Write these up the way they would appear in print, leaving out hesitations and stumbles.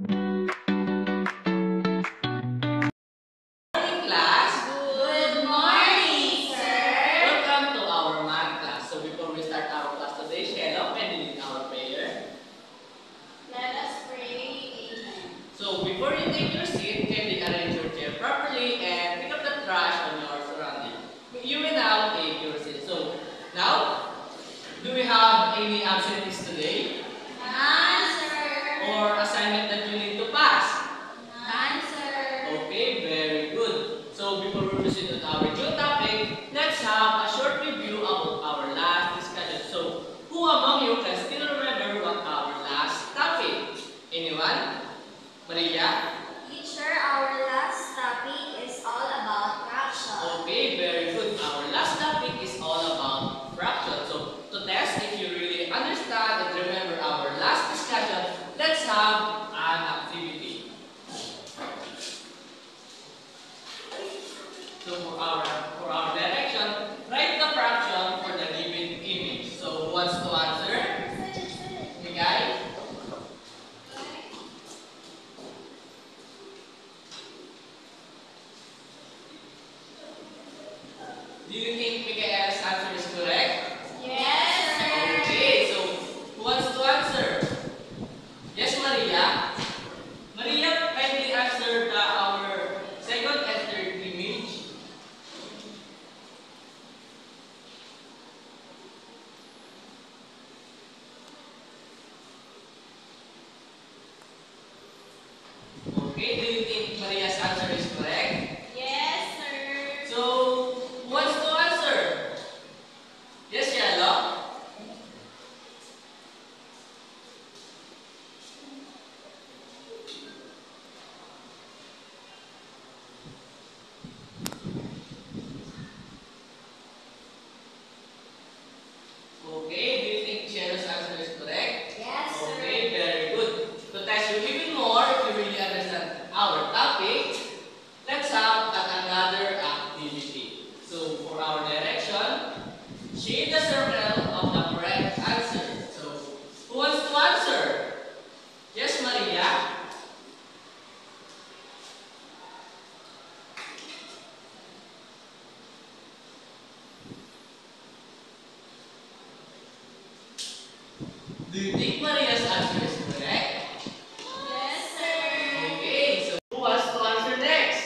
Class. Good morning, sir. Welcome to our math class. So before we start our class today, Shelo, can you lead our prayer? Let us pray. Amen. So before you take your seat, can you arrange your chair properly and pick up the trash on your surrounding? You will now take your seat. So now, do we have any absentees today? None, sir. Or assignment that you need to pass? None, sir. Okay, very good. So before we proceed with our new topic, let's have a short review about our last discussion. So who among you can still remember what our last topic? Anyone? Maria? Teacher, our last topic is all about fraction. Okay, very good. Our last topic is all about fraction. So to test if you really understand and remember our last discussion, let's have an activity. So for our direction, write the fraction for the given image. So who wants to answer? Miguel? Do you think Miguel's answer is correct? Yes, sir. Okay, so who wants to answer? Yes, Maria. Maria, kindly answer our second and third image. Okay, do you think Maria's answer is correct? Yes, sir. So, who wants to answer? Yes, Yellow? Okay, do you think Shellow's answer is correct? Yes, sir. Okay, very good. To test you even more, if you really understand our topic, let's have another activity. So, for our direction, shade the circle of the correct answer. So, who wants to answer? Yes, Maria? Do you think Maria's answer is correct? Yes, sir. Okay, so who wants to answer next?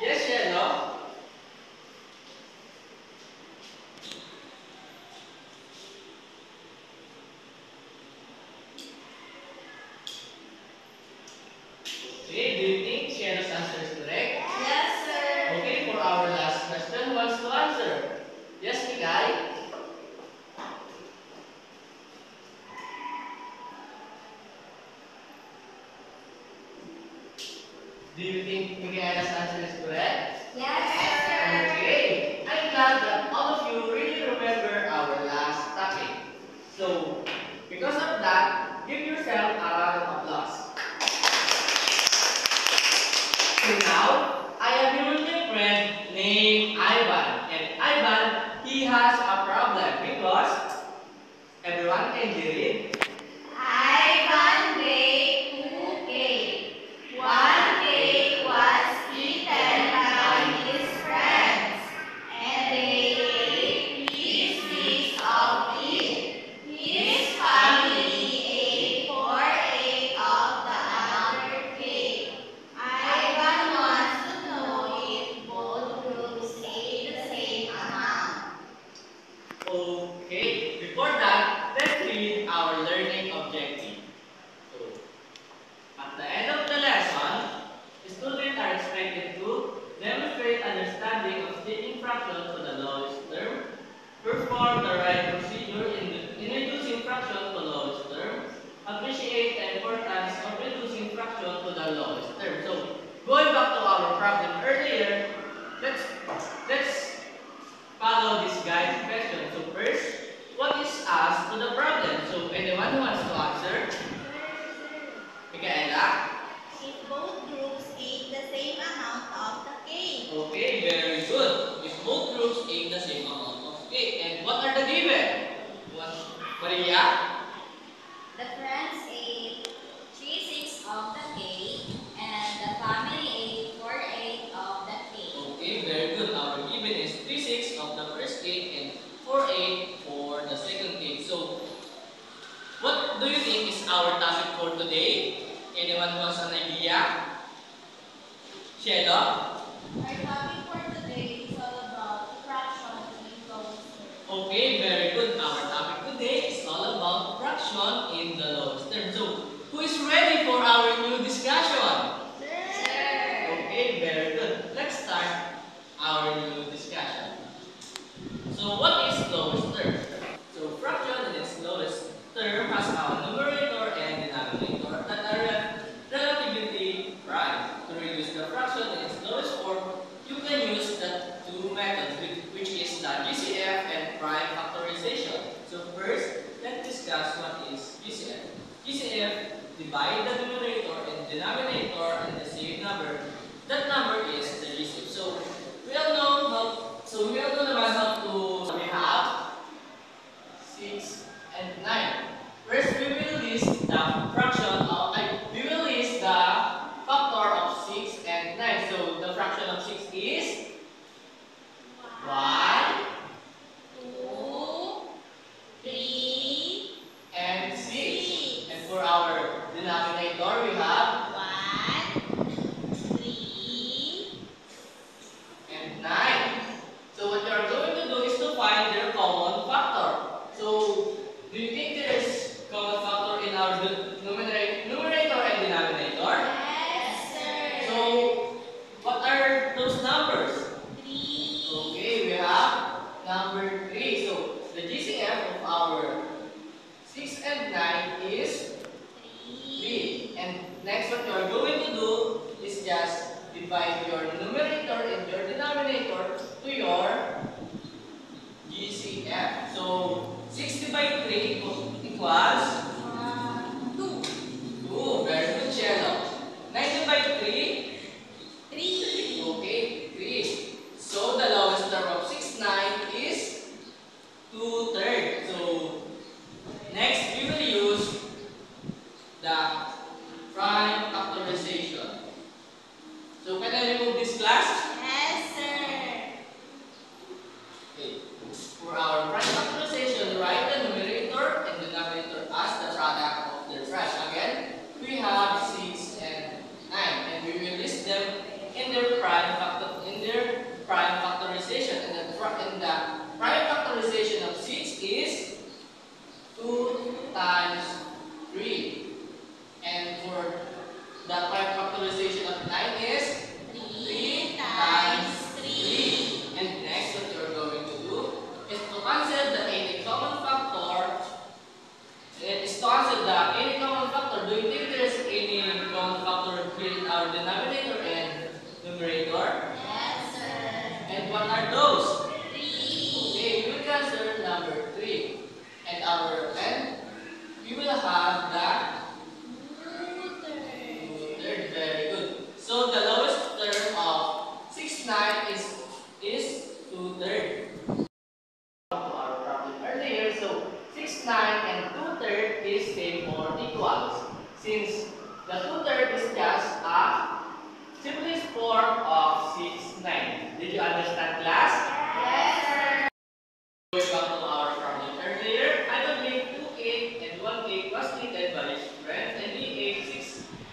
Yes, Yellow? Okay, do you think Shellow's answer is correct? Yes, sir. Okay, for our last question, who wants to answer? Yes, Miguel? Do you think Miguel's answer is correct? Yes, sir. Okay, I'm glad that all of you really remember our last topic. So, because of that, give yourself a round of applause. So now, I am here with my friend named Ivan. And Ivan, he has a problem because everyone can hear it. Ivan baked 2 cake. 1 cake was eaten by his friends, and they ate pieces of it. His family ate 4/8 of the other cake. Ivan wants to know if both groups ate the same amount. Okay, before that, let's read our learning objective. So, at the end of the lesson, students are expected to demonstrate understanding of splitting fractions to the lowest term, perform the right procedure in reducing fractions to lowest term, appreciate the importance of reducing fractions to the lowest term. So, going back to our problem earlier, let's follow this guide question. So first, what is asked to the problem? So anyone who wants to answer? Michaela? If both groups ate the same amount of the cake. Okay, very good. If both groups ate the same amount of cake. And what are the given? What, Maria? The friends ate 3/6 of the cake. Anyone who has an idea? Sheila? Our topic for today is all about fractions in lowest term. Okay, very good. Our topic today is all about fraction in the lowest term. So, who is ready for our new discussion? Okay, very good. Let's start our new discussion. So, what is lowest term? So, fraction in its lowest term has a numerator and denominator that are relatively prime. To reduce the fraction in its lowest form, you can use the two methods, which is the GCF and prime factorization. So, first, let's discuss what is GCF. GCF, divide the numerator and denominator in the same number. That number is the GCF. So, we all know naman how to, we have 6 and 9. First, we will list the we will list the factor of 6 and 9. So, the fraction of 6 is 1 2, 3, and 6. And for our denominator, we have 1, 3, and 9. So what you are going to do is to find their common factor. So do you think there is common factor in our numerator and denominator? yes, sir. So what are those numbers? 3, Okay, we have number 3. So the GCF of our 6 and 9 is 3. And next what you are going to do is just divide your numerator and your denominator to your GCF. So 6 divided 3 equals 2, 2. Very good, Shelo. 9 divided 3, 3, okay, 3. So the lowest term of 6, 9 is 2/3. So next we will use the prime factorization. So can I remove this class? yes, sir. Okay. For our prime factorization, write the numerator and denominator as the product of their prime. Again, we have 6 and 9, and we will list them in their prime factorization. And the prime factorization of 6 is 2 times 3. And for the prime factorization of 9 is 3 times 3. And next, what you're going to do is to cancel the any common factor. Do you think there's any common factor here in our denominator and numerator? Yes, sir. And what are those? 3. Okay, we will cancel number 3. And we will have the 2/3. Very good. So the lowest term of 6, 9 is 2/3. To our problem earlier, so 6, 9 and 2/3 is same or equals. Since the 2/3 is just a simplest form of 6, 9. Did you understand, class? Yes, sir. Going back to our problem earlier, I will make 2 8 and 1 8 was treated by his friend, and he ate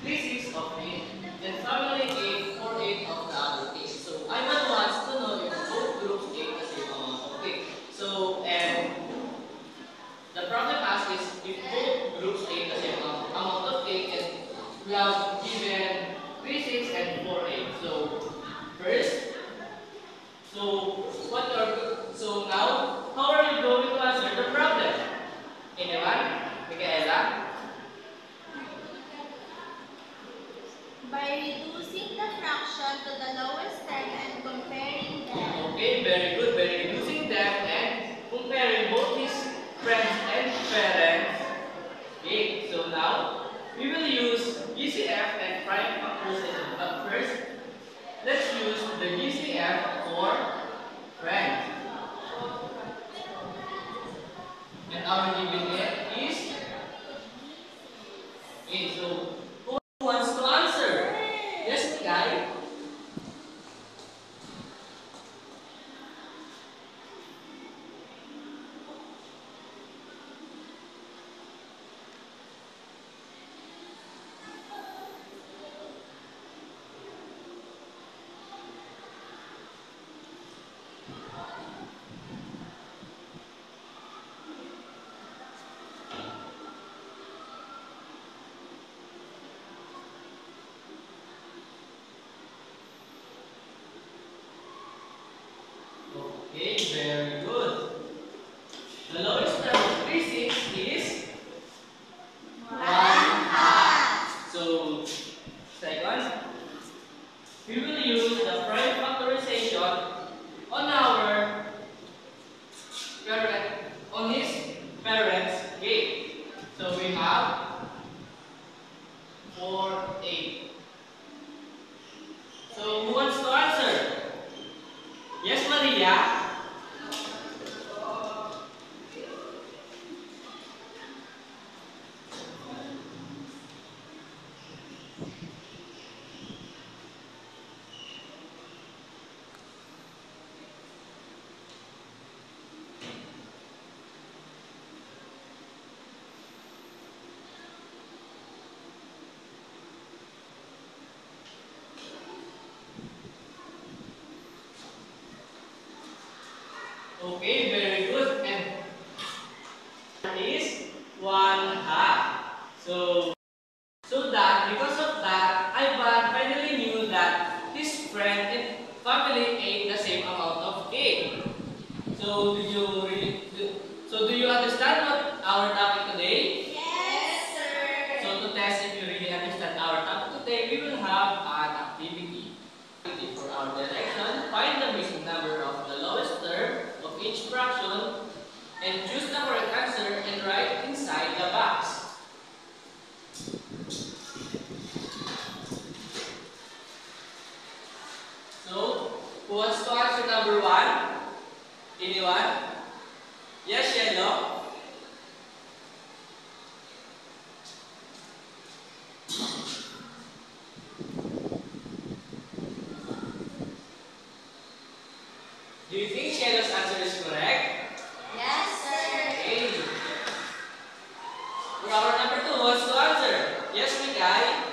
3 6 of it. Then family ate 4 8 of the other cake. So Ivan wants to know if both groups ate the same amount of cake. So and the problem asks is if both groups ate the same amount of cake, and we have given 3 6 and 4 8. So first, so now, how are you going to answer the problem? Anyone? Michaela? By reducing the fraction to the lowest term and comparing them. Okay, very good. By reducing them and comparing both his friends and parents. Okay, so now we will use GCF and prime factorization. But first, let's use the GCF for friends. And our given it is 8. So who wants to answer? Yes, Kai? Second, we will use the prime factorization on our parent, on his parents' gate. So we have 4, 8. So who wants to answer? Yes, Maria? Okay, very good. And that is 1/2. So that because of that, Ivan finally knew that his friend and family ate the same amount of cake. So do you understand what our topic today? Yes, sir. So to test if you really understand our topic today, we will have an activity. For our direction, find the missing number of the lowest term of each fraction and choose the correct answer and write inside the box. So, who wants to answer number 1? Anyone? Yes, Yellow? Do you think Yellow's answer is correct? Yes, sir. Okay. For our number 2, who wants to answer? Yes, Mikay?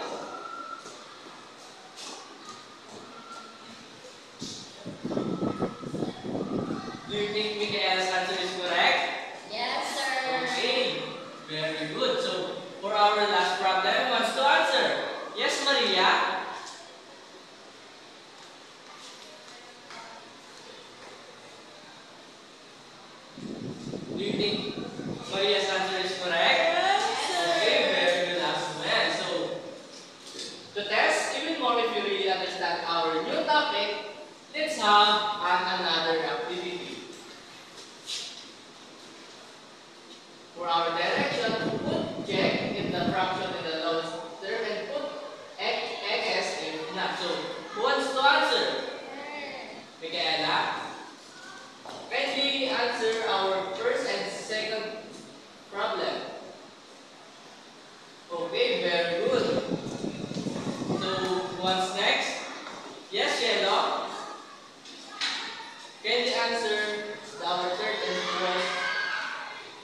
Do you think Mikaela's answer is correct? Yes, sir. Okay, very good. So, for our last problem, who wants to answer? Yes, Maria? Do you think Maria's answer is correct? Okay, very good as well. So, to test even more if you really understand our new topic, let's have another activity. For our direction, put check if the fraction in the lowest term and put x if not. So, who wants to answer? Michaela? Kindly answer our first and second problem. Okay, very good. So, what's next? Yes, Yellow? Kindly answer our third and fourth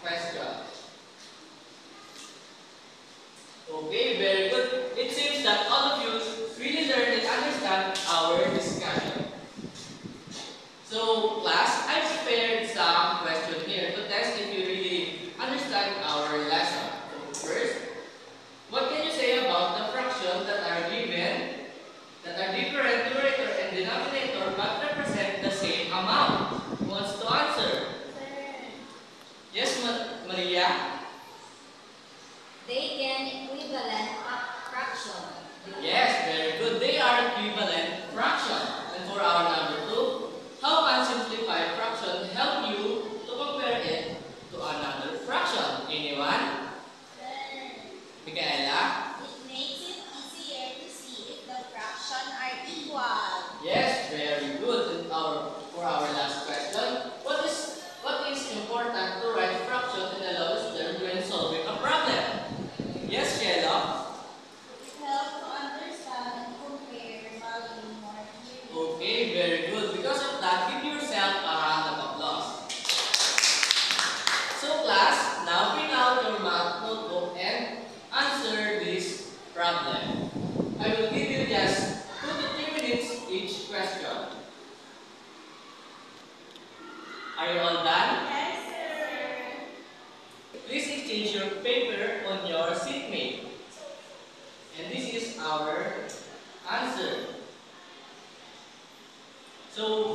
question. Okay, very good. It seems that all of you really learned and understand our discussion. So, class, I prepared some questions here to test if you really understand our lesson. So, first, what can you say about the fractions that are given, that are different numerator and denominator but represent the same amount? Who wants to answer? Yes, Maria? They gain equivalent fraction. Yes, very good. They are equivalent fraction. And for our number 2, how can simplified fraction help you to compare it to another fraction? Anyone? Michaela? It makes it easier to see if the fraction are equal. Yes, very good. And for our last question, what is important to write fraction in the lowest term when solving a problem? Yes, Sheila? It helps to understand and compare value more clearly. Okay, very good. Because of that, give yourself a round of applause. So class, now bring out your math notebook and answer this problem. I will give you just 2 to 3 minutes each question. Are you all done? Yes, sir. Please exchange your paper on your seatmate. And this is our answer. So